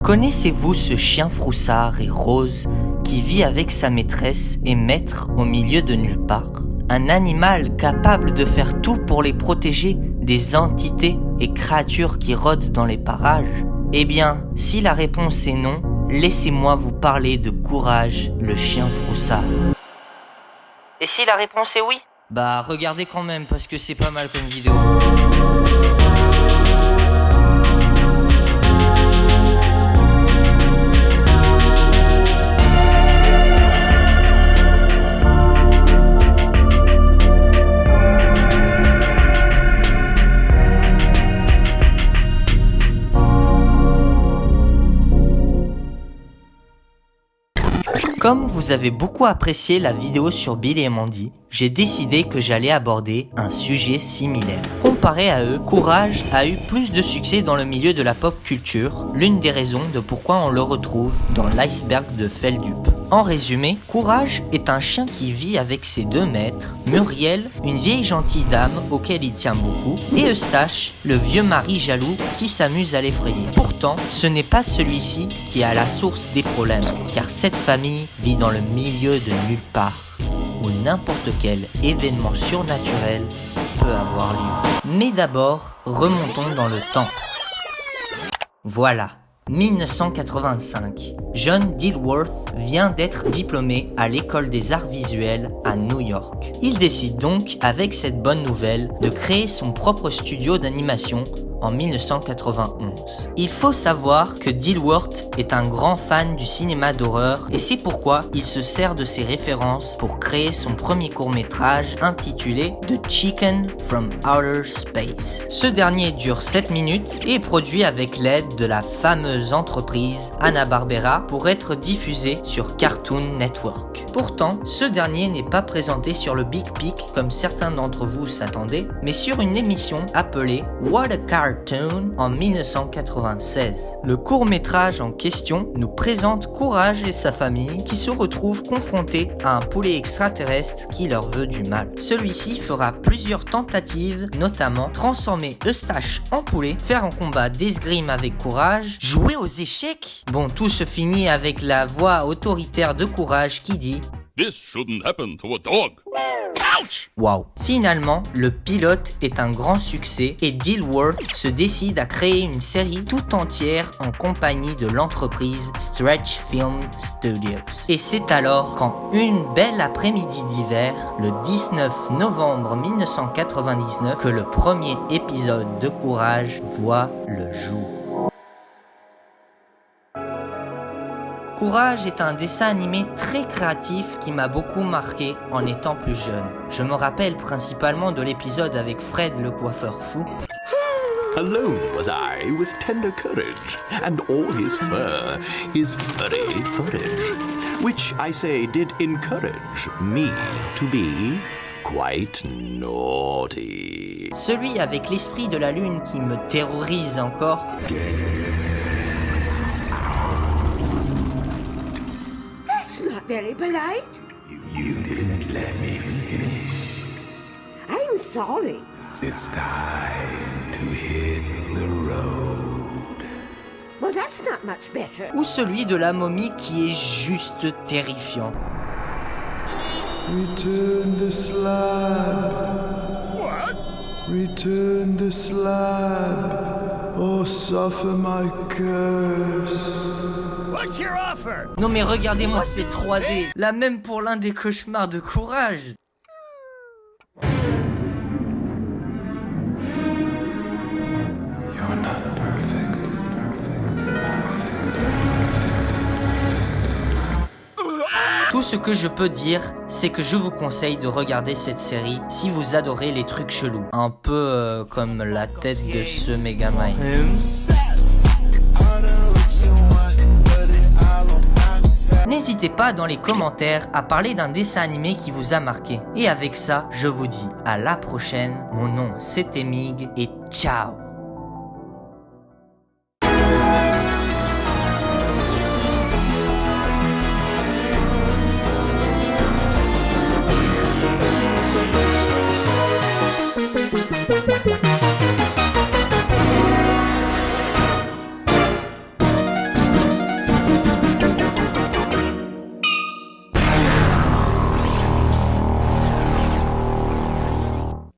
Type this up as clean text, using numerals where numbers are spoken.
Connaissez-vous ce chien froussard et rose qui vit avec sa maîtresse et maître au milieu de nulle part? Un animal capable de faire tout pour les protéger des entités et créatures qui rôdent dans les parages? Eh bien, si la réponse est non, laissez-moi vous parler de Courage, le chien froussard. Et si la réponse est oui? Bah regardez quand même parce que c'est pas mal comme vidéo. Comme vous avez beaucoup apprécié la vidéo sur Bill et Mandy, j'ai décidé que j'allais aborder un sujet similaire. Comparé à eux, Courage a eu plus de succès dans le milieu de la pop culture, l'une des raisons de pourquoi on le retrouve dans l'iceberg de Feldup. En résumé, Courage est un chien qui vit avec ses deux maîtres, Muriel, une vieille gentille dame auquel il tient beaucoup, et Eustache, le vieux mari jaloux qui s'amuse à l'effrayer. Pourtant, ce n'est pas celui-ci qui est à la source des problèmes, car cette famille vit dans le milieu de nulle part, où n'importe quel événement surnaturel peut avoir lieu. Mais d'abord, remontons dans le temps. Voilà. 1985. John Dilworth vient d'être diplômé à l'école des arts visuels à New York. Il décide donc, avec cette bonne nouvelle, de créer son propre studio d'animation en 1991. Il faut savoir que Dilworth est un grand fan du cinéma d'horreur et c'est pourquoi il se sert de ses références pour créer son premier court-métrage intitulé The Chicken from Outer Space. Ce dernier dure 7 minutes et est produit avec l'aide de la fameuse entreprise Hanna-Barbera pour être diffusé sur Cartoon Network. Pourtant, ce dernier n'est pas présenté sur le Big Peak comme certains d'entre vous s'attendaient, mais sur une émission appelée What a Cartoon en 1996. Le court-métrage en question nous présente Courage et sa famille qui se retrouvent confrontés à un poulet extraterrestre qui leur veut du mal. Celui-ci fera plusieurs tentatives, notamment transformer Eustache en poulet, faire un combat d'escrime avec Courage, jouer aux échecs. Bon, tout se finit avec la voix autoritaire de Courage qui dit This shouldn't happen to a dog. Ouch! Wow. Finalement, le pilote est un grand succès et Dilworth se décide à créer une série tout entière en compagnie de l'entreprise Stretch Film Studios. Et c'est alors qu'en une belle après-midi d'hiver, le 19 novembre 1999, que le premier épisode de Courage voit le jour. Courage est un dessin animé très créatif qui m'a beaucoup marqué en étant plus jeune. Je me rappelle principalement de l'épisode avec Fred le coiffeur fou. Alone was I with tender courage, and all his fur, his furry furage, which I say did encourage me to be quite naughty. Celui avec l'esprit de la lune qui me terrorise encore. Very polite. You didn't let me finish. I'm sorry. It's time to hit the road. Well, that's not much better. Ou celui de la momie qui est juste terrifiant. Return the slab. What? Return the slab, or suffer my curse. What's your offer? Non mais regardez-moi ces 3D. Là même pour l'un des cauchemars de Courage. You're not perfect. Tout ce que je peux dire, c'est que je vous conseille de regarder cette série si vous adorez les trucs chelous. Un peu comme la tête de ce Megamind. N'hésitez pas dans les commentaires à parler d'un dessin animé qui vous a marqué. Et avec ça, je vous dis à la prochaine. Mon nom c'est Emig et ciao.